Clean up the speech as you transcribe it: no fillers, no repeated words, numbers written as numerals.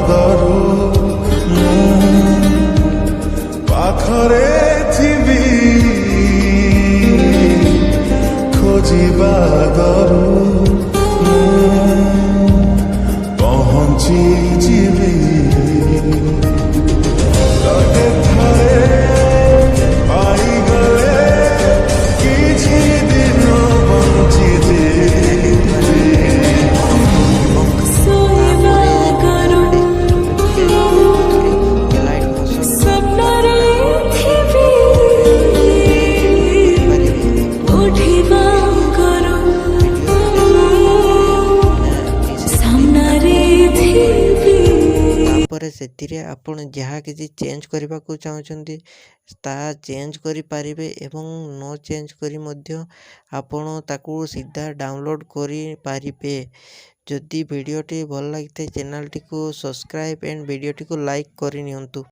ଦରୁ ପାଖରେ ଥିବି ଖୋଜିବା ଦରୁ ପହଞ୍ଚି ଯିବି ସେଥିରେ ଆପଣ ଯାହା କିଛି ଚେଞ୍ଜ କରିବାକୁ ଚାହୁଁଛନ୍ତି ତାହା ଚେଞ୍ଜ କରିପାରିବେ ଏବଂ ନ ଚେଞ୍ଜ କରି ମଧ୍ୟ ଆପଣ ତାକୁ ସିଧା ଡାଉନଲୋଡ଼୍ କରିପାରିବେ। ଯଦି ଭିଡ଼ିଓଟି ଭଲ ଲାଗିଥାଏ ଚ୍ୟାନେଲଟିକୁ ସବସ୍କ୍ରାଇବ୍ ଆଣ୍ଡ ଭିଡ଼ିଓଟିକୁ ଲାଇକ୍ କରିନିଅନ୍ତୁ।